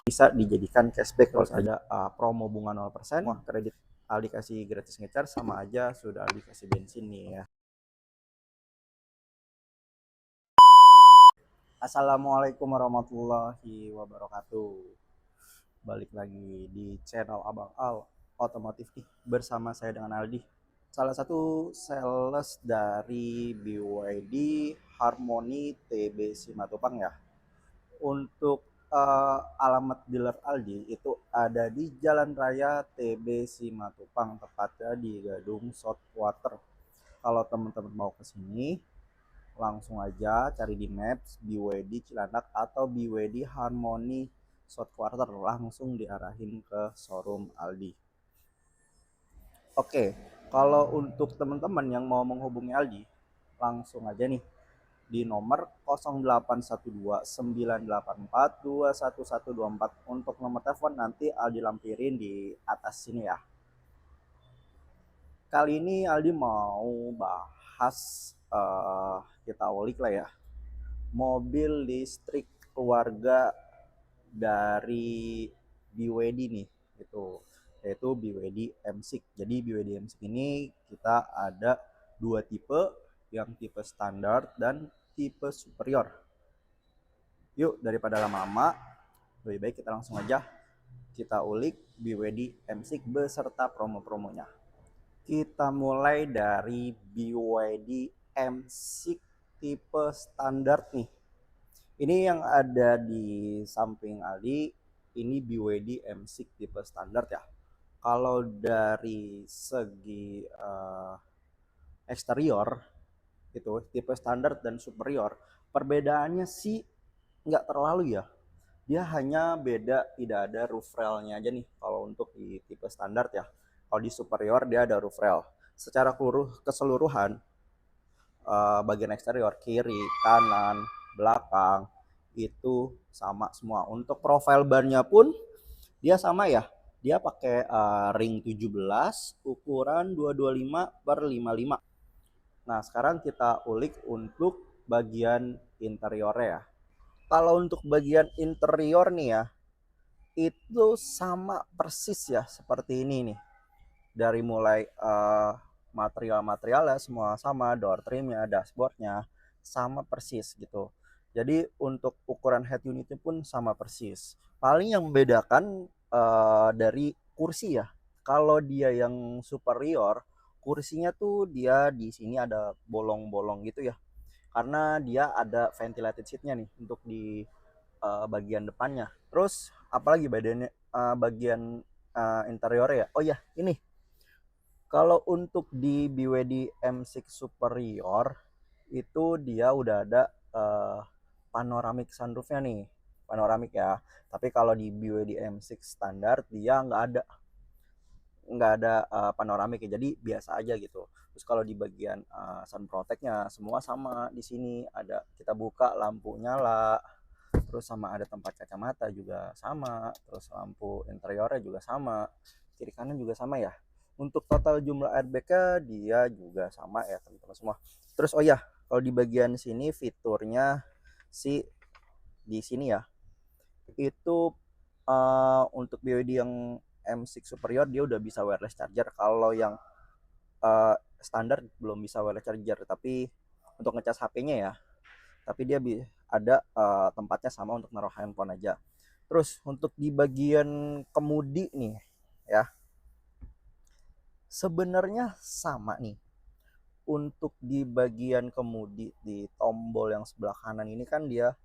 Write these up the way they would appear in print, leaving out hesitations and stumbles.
bisa dijadikan cashback. Terus ada promo bunga 0%. Wah, kredit Aldi kasih gratis ngecharge sama aja sudah Aldi kasih bensin nih ya. Assalamualaikum warahmatullahi wabarakatuh. Balik lagi di channel Abang Al Otomotif nih, bersama saya dengan Aldi, salah satu sales dari BYD Harmony TB Simatupang ya. Untuk alamat dealer Aldi itu ada di Jalan Raya TB Simatupang, tepatnya di Gadung Southwater. Kalau teman-teman mau ke sini, langsung aja cari di Maps BYD Cilandak atau BYD Harmony Southwater, langsung diarahin ke showroom Aldi. Oke, kalau untuk teman-teman yang mau menghubungi Aldi, langsung aja nih di nomor 0812-984-21124. Untuk nomor telepon nanti Aldi lampirin di atas sini ya. Kali ini Aldi mau bahas, kita ulik lah ya, mobil listrik keluarga dari BYD nih, itu yaitu BYD M6. Jadi BYD M6 ini kita ada dua tipe, yang tipe standar dan tipe superior. Yuk, daripada lama-lama, lebih baik kita langsung aja kita ulik BYD M6 beserta promo-promonya. Kita mulai dari BYD M6 tipe standar nih. Ini yang ada di samping Aldi, ini BYD M6 tipe standar ya. Kalau dari segi eksterior itu tipe standar dan superior, perbedaannya sih nggak terlalu ya. Dia hanya beda tidak ada roof railnya aja nih kalau untuk di tipe standar ya. Kalau di superior dia ada roof rail. Secara keseluruhan, bagian eksterior kiri, kanan, belakang itu sama semua. Untuk profil bannya pun dia sama ya. Dia pakai ring 17 ukuran 225/55. Nah, sekarang kita ulik untuk bagian interiornya ya. Kalau untuk bagian interior nih ya, itu sama persis ya seperti ini nih. Dari mulai material-materialnya semua sama, door trimnya, dashboardnya sama persis gitu. Jadi untuk ukuran head unitnya pun sama persis. Paling yang membedakan dari kursi ya. Kalau dia yang superior, kursinya tuh dia di sini ada bolong-bolong gitu ya. Karena dia ada ventilated seatnya nih untuk di bagian depannya. Terus apalagi bagian interiornya ya. Oh ya, ini kalau untuk di BYD M6 Superior itu dia udah ada panoramic sunroofnya nih, panoramik ya. Tapi kalau di BYD M6 standar dia nggak ada panoramik ya, jadi biasa aja gitu. Terus kalau di bagian sun protectnya semua sama di sini, ada kita buka lampu nyala, terus sama ada tempat kacamata juga sama, terus lampu interiornya juga sama, kiri kanan juga sama ya. Untuk total jumlah airbagnya dia juga sama ya teman-teman semua. Terus oh ya, kalau di bagian sini fiturnya si di sini ya, itu untuk BYD yang M6 Superior dia udah bisa wireless charger. Kalau yang standar belum bisa wireless charger, tapi untuk ngecas HP-nya ya. Tapi dia ada tempatnya sama untuk naruh handphone aja. Terus untuk di bagian kemudi nih ya, sebenarnya sama nih. Untuk di bagian kemudi di tombol yang sebelah kanan ini kan dia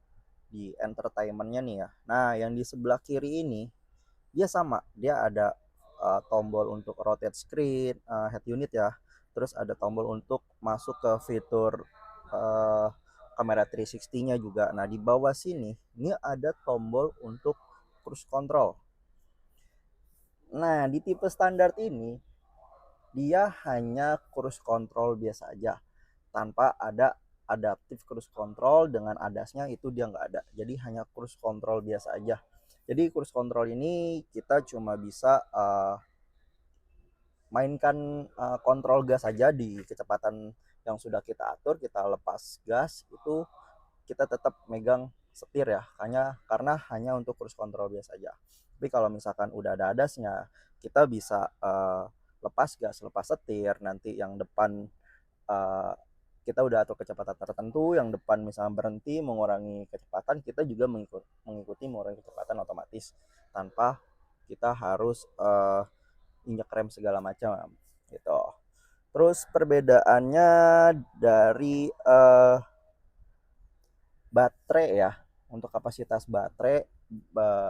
di entertainmentnya nih ya. Nah yang di sebelah kiri ini dia sama, dia ada tombol untuk rotate screen, head unit ya. Terus ada tombol untuk masuk ke fitur kamera 360-nya juga. Nah di bawah sini ini ada tombol untuk cruise control. Nah di tipe standar ini dia hanya cruise control biasa aja, tanpa ada adaptive cruise control. Dengan adasnya itu dia nggak ada, jadi hanya cruise control biasa aja. Jadi cruise control ini kita cuma bisa mainkan kontrol gas saja di kecepatan yang sudah kita atur. Kita lepas gas itu kita tetap megang setir ya, karena hanya untuk cruise control biasa aja. Tapi kalau misalkan udah ada adasnya, kita bisa lepas gas, lepas setir, nanti yang depan uh, kita udah atur kecepatan tertentu, yang depan misalnya berhenti mengurangi kecepatan, kita juga mengikuti mengurangi kecepatan otomatis tanpa kita harus injak rem segala macam gitu. Terus perbedaannya dari baterai ya, untuk kapasitas baterai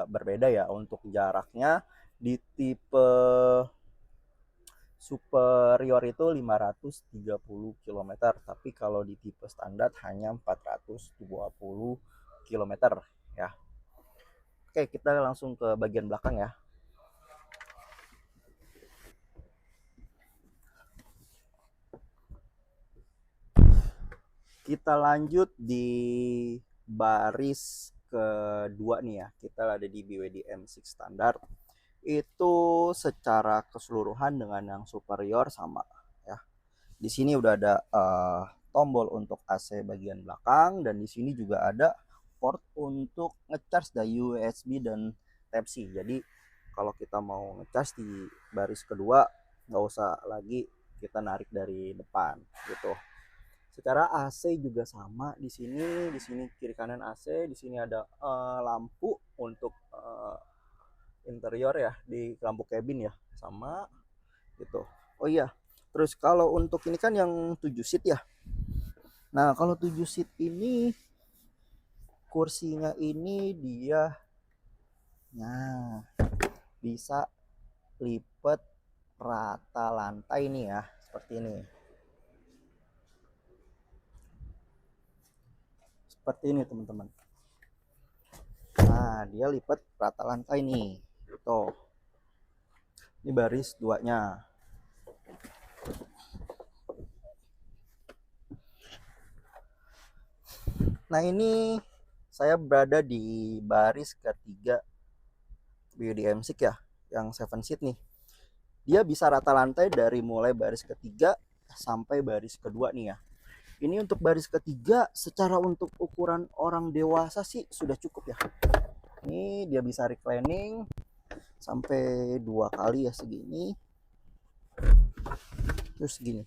berbeda ya. Untuk jaraknya di tipe superior itu 530 km, tapi kalau di tipe standar hanya 420 km ya. Oke, kita langsung ke bagian belakang ya. Kita lanjut di baris kedua nih ya. Kita ada di BYD M6 standar. Itu secara keseluruhan dengan yang superior sama ya. Di sini udah ada tombol untuk AC bagian belakang, dan di sini juga ada port untuk ngecharge dari USB dan Type C. Jadi kalau kita mau ngecharge di baris kedua, nggak usah lagi kita narik dari depan gitu. Secara AC juga sama di sini. Di sini kiri kanan AC, di sini ada lampu untuk interior ya, di lampu cabin ya, sama gitu. Oh iya, terus kalau untuk ini kan yang 7 seat ya. Nah, kalau 7 seat ini kursinya ini dia nah bisa lipat rata lantai nih ya, seperti ini. Seperti ini teman-teman. Nah, dia lipat rata lantai nih. Tuh. Ini baris duanya. Nah, ini saya berada di baris ketiga BYD M6 ya, yang 7 seat nih. Dia bisa rata lantai dari mulai baris ketiga sampai baris kedua nih ya. Ini untuk baris ketiga secara untuk ukuran orang dewasa sih sudah cukup ya. Ini dia bisa reclining sampai 2 kali ya, segini. Terus segini.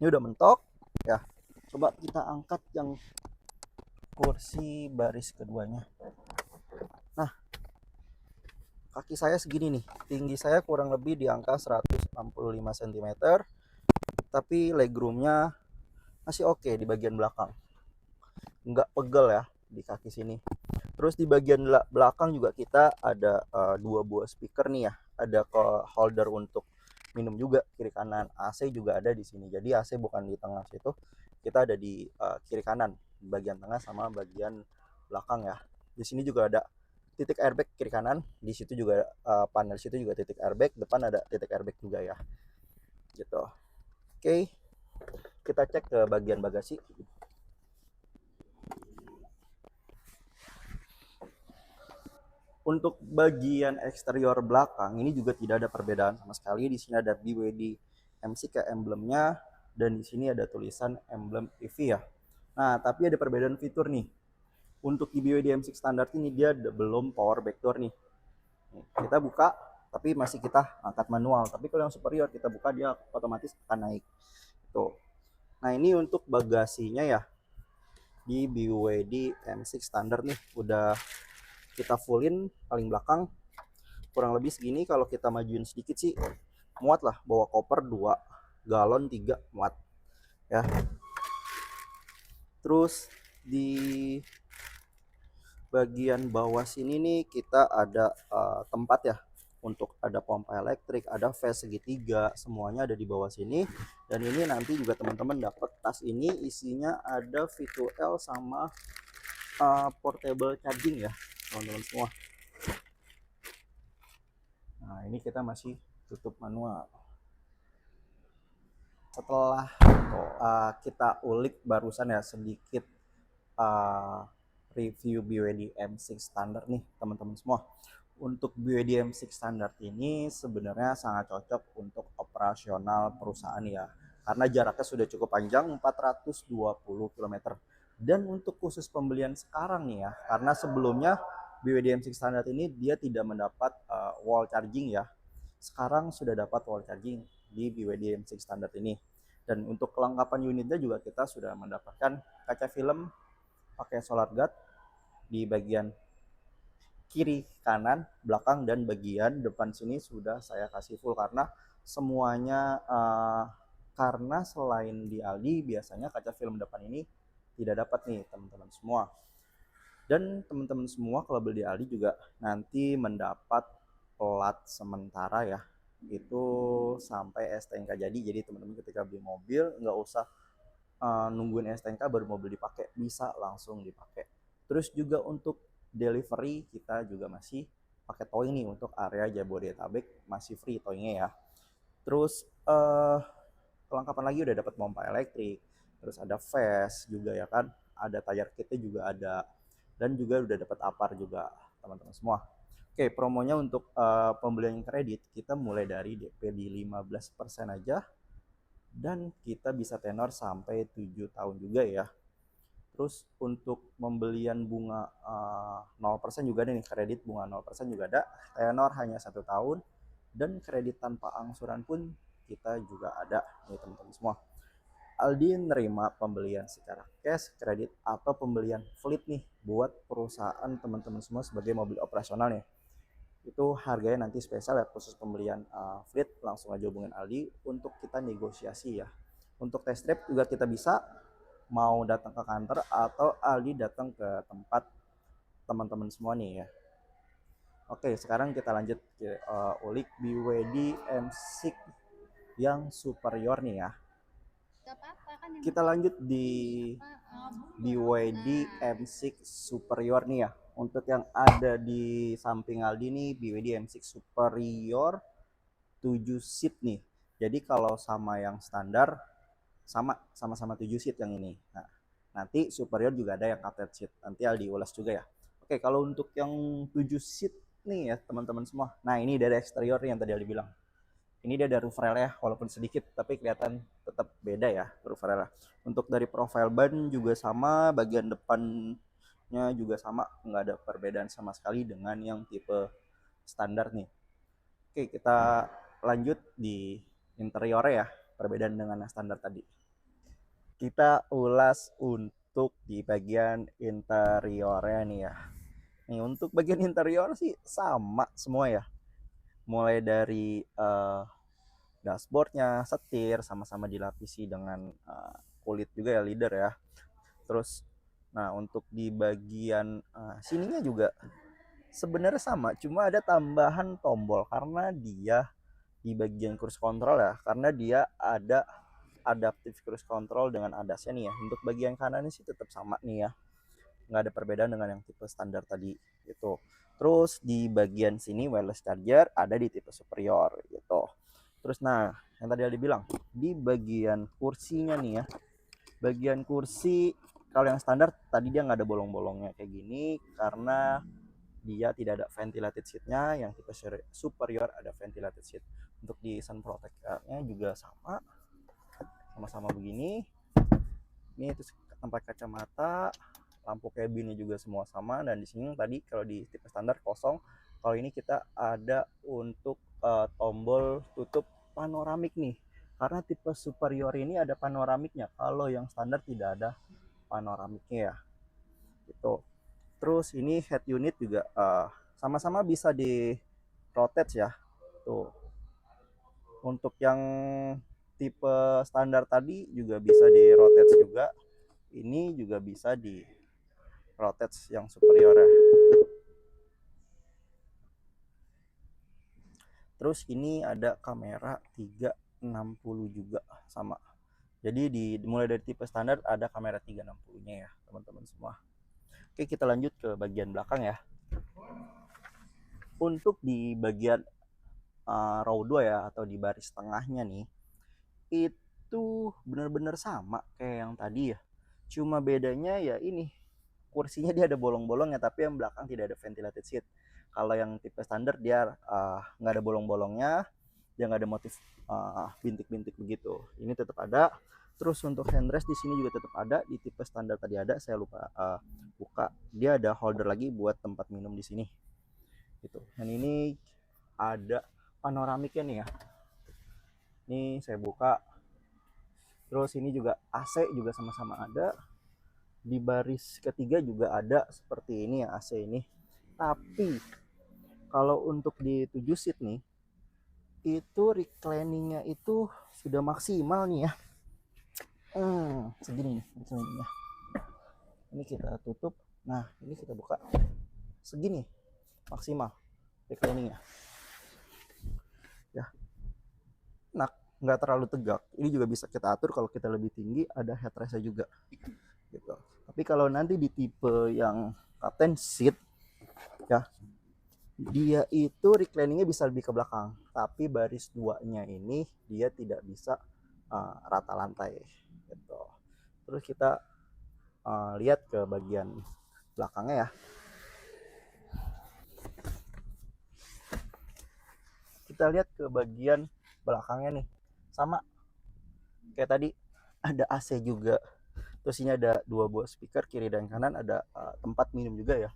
Ini udah mentok ya. Coba kita angkat yang kursi baris keduanya. Nah, kaki saya segini nih. Tinggi saya kurang lebih di angka 165 cm. Tapi legroomnya masih oke di bagian belakang. Nggak pegel ya di kaki sini. Terus di bagian belakang juga kita ada 2 buah speaker nih ya. Ada holder untuk minum juga kiri kanan. AC juga ada di sini. Jadi AC bukan di tengah situ. Kita ada di kiri kanan, bagian tengah sama bagian belakang ya. Di sini juga ada titik airbag kiri kanan. Di situ juga panel situ juga titik airbag. Depan ada titik airbag juga ya. Gitu. Oke. Kita cek ke bagian bagasi. Untuk bagian eksterior belakang ini juga tidak ada perbedaan sama sekali. Di sini ada BYD M6 ke emblemnya, dan di sini ada tulisan emblem EV ya. Nah, tapi ada perbedaan fitur nih. Untuk di BYD M6 standar ini dia belum power backdoor nih. Kita buka tapi masih kita angkat manual. Tapi kalau yang superior kita buka dia otomatis akan naik. Tuh. Nah, ini untuk bagasinya ya. Di BYD M6 standar nih udah kita fullin paling belakang kurang lebih segini. Kalau kita majuin sedikit sih muat lah, bawa koper 2 galon 3 muat ya. Terus di bagian bawah sini nih kita ada tempat ya untuk ada pompa elektrik, ada fast segitiga, semuanya ada di bawah sini. Dan ini nanti juga teman-teman dapat tas ini, isinya ada V2L sama portable charging ya teman-teman semua. Nah, ini kita masih tutup manual. Setelah kita ulik barusan ya sedikit review BYD M6 standar nih teman-teman semua. Untuk BYD M6 standar ini sebenarnya sangat cocok untuk operasional perusahaan ya, karena jaraknya sudah cukup panjang, 420 km. Dan untuk khusus pembelian sekarang nih ya, karena sebelumnya BWD M6 standar ini dia tidak mendapat wall charging ya. Sekarang sudah dapat wall charging di BWD M6 standar ini. Dan untuk kelengkapan unitnya juga kita sudah mendapatkan kaca film pakai solar guard di bagian kiri, kanan, belakang, dan bagian depan sini sudah saya kasih full karena semuanya karena selain di Aldi biasanya kaca film depan ini tidak dapat nih teman-teman semua. Dan teman-teman semua kalau beli di Aldi juga nanti mendapat plat sementara ya, itu sampai STNK jadi teman-teman ketika beli mobil nggak usah nungguin STNK baru mobil dipakai, bisa langsung dipakai. Terus juga untuk delivery kita juga masih pakai towing nih untuk area Jabodetabek, masih free towingnya ya. Terus kelengkapan lagi udah dapat pompa elektrik, terus ada fast juga ya kan, ada tire kitnya juga ada, dan juga udah dapat apar juga teman-teman semua. Oke, promonya untuk pembelian kredit kita mulai dari DP di 15% aja, dan kita bisa tenor sampai 7 tahun juga ya. Terus untuk pembelian bunga 0% juga ada nih, kredit bunga 0% juga ada, tenor hanya 1 tahun, dan kredit tanpa angsuran pun kita juga ada nih teman-teman semua. Aldi nerima pembelian secara cash, kredit, atau pembelian fleet nih buat perusahaan teman-teman semua sebagai mobil operasional nih. Itu harganya nanti spesial ya, khusus pembelian fleet langsung aja hubungin Aldi untuk kita negosiasi ya. Untuk test drive juga kita bisa, mau datang ke kantor atau Aldi datang ke tempat teman-teman semua nih ya. Oke, sekarang kita lanjut ke ulik BWD M6 yang superior nih ya. Kita lanjut di BYD M6 superior nih ya. Untuk yang ada di samping Aldi nih, BYD M6 superior 7 seat nih. Jadi kalau sama yang standar sama-sama 7 seat yang ini. Nah, nanti superior juga ada yang captain seat. Nanti Aldi ulas juga ya. Oke, kalau untuk yang 7 seat nih ya teman-teman semua. Nah, ini dari eksterior yang tadi Aldi bilang. Ini dia ada roof rail ya, walaupun sedikit tapi kelihatan tetap beda ya roof rail. Untuk dari profile ban juga sama, bagian depannya juga sama, nggak ada perbedaan sama sekali dengan yang tipe standar nih. Oke, kita lanjut di interiornya ya, perbedaan dengan yang standar tadi. Kita ulas untuk di bagian interiornya nih ya. Nih untuk bagian interior sih sama semua ya. Mulai dari dashboardnya, setir sama-sama dilapisi dengan kulit juga ya, leather ya. Terus nah untuk di bagian sininya juga sebenarnya sama, cuma ada tambahan tombol karena dia di bagian cruise control ya, karena dia ada adaptive cruise control dengan ADAS-nya nih ya. Untuk bagian kanan sih tetap sama nih ya, nggak ada perbedaan dengan yang tipe standar tadi gitu. Terus di bagian sini wireless charger ada di tipe superior gitu. Terus nah yang tadi Aldi bilang di bagian kursinya nih ya, bagian kursi kalau yang standar tadi dia nggak ada bolong-bolongnya kayak gini karena dia tidak ada ventilated seatnya. Yang tipe superior ada ventilated seat. Untuk di sun protectornya juga sama-sama begini. Ini terus tempat kacamata, lampu cabinnya juga semua sama. Dan di sini tadi kalau di tipe standar kosong, kalau ini kita ada untuk tombol tutup panoramik nih, karena tipe superior ini ada panoramiknya, kalau yang standar tidak ada panoramiknya ya gitu. Terus ini head unit juga sama-sama bisa di rotate ya tuh. Untuk yang tipe standar tadi juga bisa di rotate juga, ini juga bisa di rotate yang superior ya. Terus ini ada kamera 360 juga sama. Jadi mulai dari tipe standar ada kamera 360-nya ya teman-teman semua. Oke, kita lanjut ke bagian belakang ya. Untuk di bagian row 2 ya, atau di baris tengahnya nih, itu benar-benar sama kayak yang tadi ya. Cuma bedanya ya ini, kursinya dia ada bolong-bolongnya, tapi yang belakang tidak ada ventilated seat. Kalau yang tipe standar dia nggak ada bolong-bolongnya, dia nggak ada motif bintik-bintik begitu. Ini tetap ada. Terus untuk handrest di sini juga tetap ada, di tipe standar tadi ada, saya lupa buka. Dia ada holder lagi buat tempat minum di sini. Gitu. Dan ini ada panoramiknya nih ya. Ini saya buka. Terus ini juga AC juga sama-sama ada. Di baris ketiga juga ada seperti ini ya AC ini. Tapi kalau untuk di 7 seat nih, itu recliningnya itu sudah maksimal nih ya. Segini nih recliningnya. Ini kita tutup. Nah, ini kita buka. Segini maksimal recliningnya. Ya, enak, nggak terlalu tegak. Ini juga bisa kita atur kalau kita lebih tinggi, ada headrestnya juga. Gitu. Tapi kalau nanti di tipe yang captain seat, ya, dia itu recliningnya bisa lebih ke belakang, tapi baris 2-nya ini dia tidak bisa rata lantai gitu. Terus kita lihat ke bagian belakangnya ya. Kita lihat ke bagian belakangnya nih, sama kayak tadi, ada AC juga. Terus ini ada 2 buah speaker kiri dan kanan, ada tempat minum juga ya.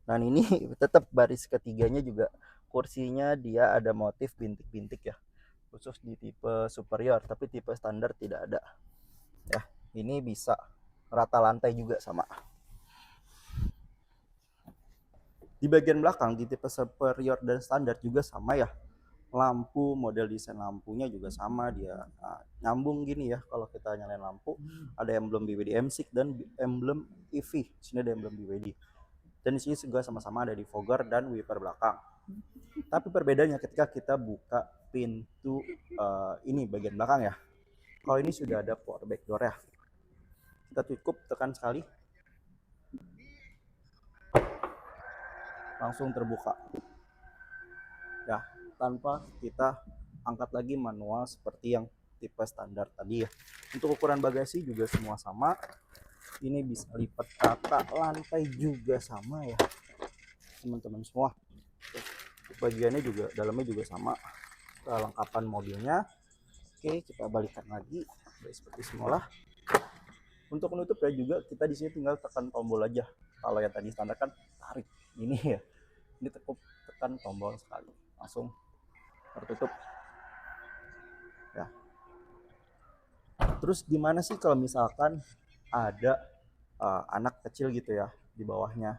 Dan ini tetap baris ketiganya juga kursinya dia ada motif bintik-bintik ya, khusus di tipe superior, tapi tipe standar tidak ada ya. Ini bisa rata lantai juga sama. Di bagian belakang di tipe superior dan standar juga sama ya, lampu, model desain lampunya juga sama, dia nyambung gini ya. Kalau kita nyalain lampu ada emblem BWD M6 dan emblem EV, sini ada emblem BWD. Dan di sini juga sama-sama ada defogger dan wiper belakang. Tapi perbedaannya ketika kita buka pintu ini bagian belakang ya. Kalau ini sudah ada power back door ya. Kita cukup tekan sekali, langsung terbuka. Ya, tanpa kita angkat lagi manual seperti yang tipe standar tadi ya. Untuk ukuran bagasi juga semua sama. Ini bisa lipat rata, lantai juga sama ya teman-teman semua. Bagiannya juga, dalamnya juga sama, kelengkapan mobilnya. Oke, kita balikan lagi seperti semula. Untuk menutup ya juga kita di sini tinggal tekan tombol aja. Kalau yang tadi standar kan tarik ini ya, ini tekan tombol sekali langsung tertutup ya. Terus gimana sih kalau misalkan ada anak kecil gitu ya di bawahnya?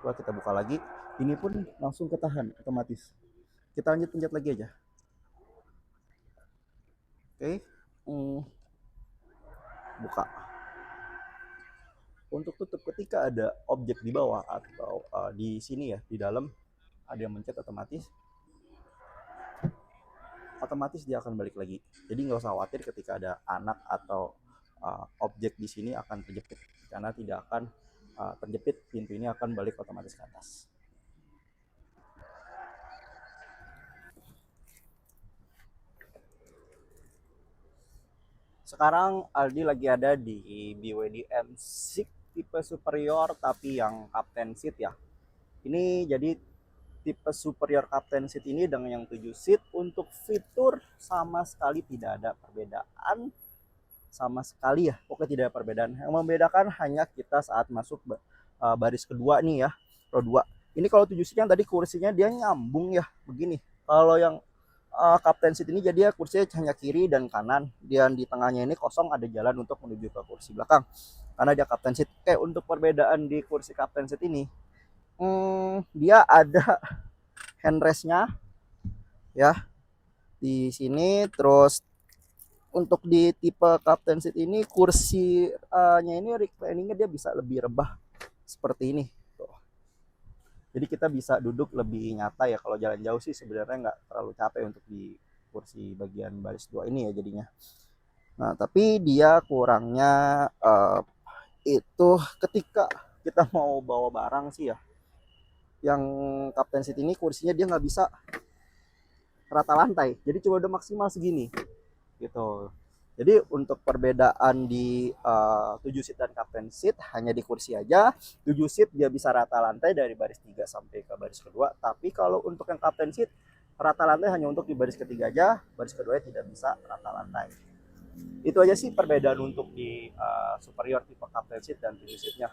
Coba kita buka lagi, ini pun langsung ketahan otomatis. Kita lanjut pencet lagi aja. Oke, buka. Untuk tutup ketika ada objek di bawah atau di sini ya, di dalam ada yang mencet otomatis dia akan balik lagi. Jadi nggak usah khawatir ketika ada anak atau objek di sini akan terjepit, karena tidak akan terjepit, pintu ini akan balik otomatis ke atas. Sekarang Aldi lagi ada di BWD M6 tipe superior tapi yang captain seat ya. Ini jadi tipe superior captain seat ini dengan yang 7 seat, untuk fitur sama sekali tidak ada perbedaan sama sekali ya. Pokoknya tidak ada perbedaan. Yang membedakan hanya kita saat masuk baris kedua nih ya, row 2. Ini kalau 7 seat yang tadi kursinya dia nyambung ya, begini. Kalau yang captain seat ini jadi ya kursinya hanya kiri dan kanan, dan di tengahnya ini kosong, ada jalan untuk menuju ke kursi belakang karena dia captain seat. Oke, untuk perbedaan di kursi captain seat ini, dia ada handrestnya ya di sini. Terus untuk di tipe captain seat ini kursinya ini recliningnya dia bisa lebih rebah seperti ini. Jadi kita bisa duduk lebih nyata ya. Kalau jalan jauh sih sebenarnya nggak terlalu capek untuk di kursi bagian baris 2 ini ya jadinya. Nah, tapi dia kurangnya itu ketika kita mau bawa barang sih ya. Yang captain seat ini kursinya dia nggak bisa rata lantai. Jadi cuma udah maksimal segini. Gitu. Jadi untuk perbedaan di 7 seat dan captain seat hanya di kursi aja. 7 seat dia bisa rata lantai dari baris 3 sampai ke baris kedua. Tapi kalau untuk yang captain seat rata lantai hanya untuk di baris ketiga aja, baris kedua tidak bisa rata lantai. Itu aja sih perbedaan untuk di superior tipe captain seat dan 7 seatnya.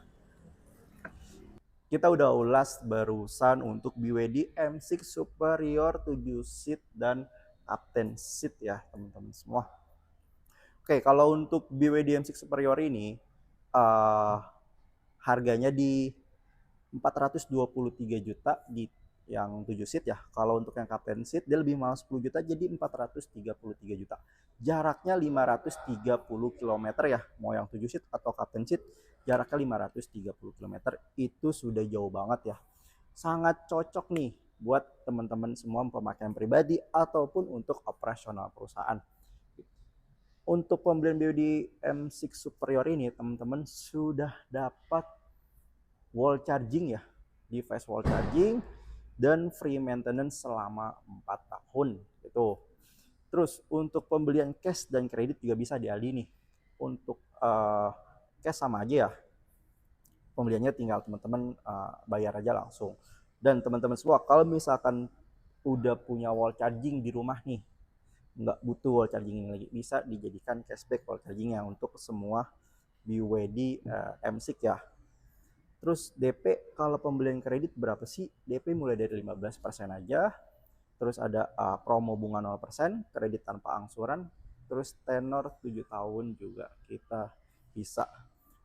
Kita udah ulas barusan untuk BYD M6 superior 7 seat dan captain seat ya teman-teman semua. Oke, kalau untuk BYD M6 superior ini uh, harganya di 423 juta di yang 7 seat ya. Kalau untuk yang captain seat dia lebih mahal 10 juta jadi 433 juta. Jaraknya 530 km ya. Mau yang 7 seat atau captain seat jaraknya 530 km. Itu sudah jauh banget ya. Sangat cocok nih buat teman-teman semua pemakaian pribadi ataupun untuk operasional perusahaan. Untuk pembelian BYD M6 Superior ini teman-teman sudah dapat wall charging ya, device wall charging dan free maintenance selama 4 tahun gitu. Terus untuk pembelian cash dan kredit juga bisa di Aldi nih. Untuk cash sama aja ya, pembeliannya tinggal teman-teman bayar aja langsung. Dan teman-teman semua kalau misalkan udah punya wall charging di rumah nih, nggak butuh wall charging ini lagi, bisa dijadikan cashback wall charging yang untuk semua BYD M6 ya. Terus DP kalau pembelian kredit berapa sih? DP mulai dari 15% aja. Terus ada promo bunga 0%, kredit tanpa angsuran, terus tenor 7 tahun juga kita bisa.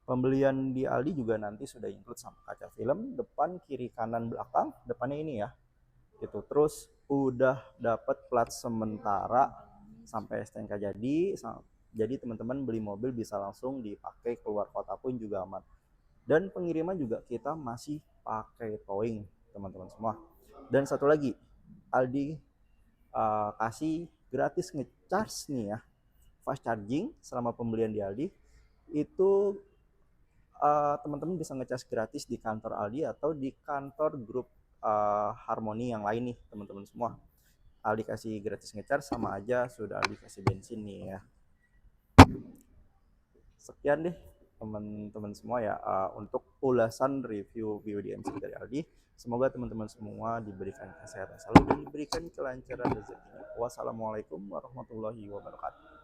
Pembelian di Aldi juga nanti sudah include sama kaca film depan, kiri, kanan, belakang. Depannya ini ya. Gitu. Terus udah dapat plat sementara sampai STNK jadi teman-teman beli mobil bisa langsung dipakai keluar kota pun juga aman. Dan pengiriman juga kita masih pakai towing teman-teman semua. Dan satu lagi, Aldi kasih gratis ngecharge nih ya, fast charging selama pembelian di Aldi. Itu teman-teman bisa ngecharge gratis di kantor Aldi atau di kantor grup Harmoni yang lain nih teman-teman semua. Aldi kasih gratis ngecharge sama aja sudah Aldi kasih bensin nih ya. Sekian deh teman-teman semua ya untuk ulasan review BYD M6 dari Aldi. Semoga teman-teman semua diberikan kesehatan selalu dan diberikan kelancaran rezekinya. Wassalamualaikum warahmatullahi wabarakatuh.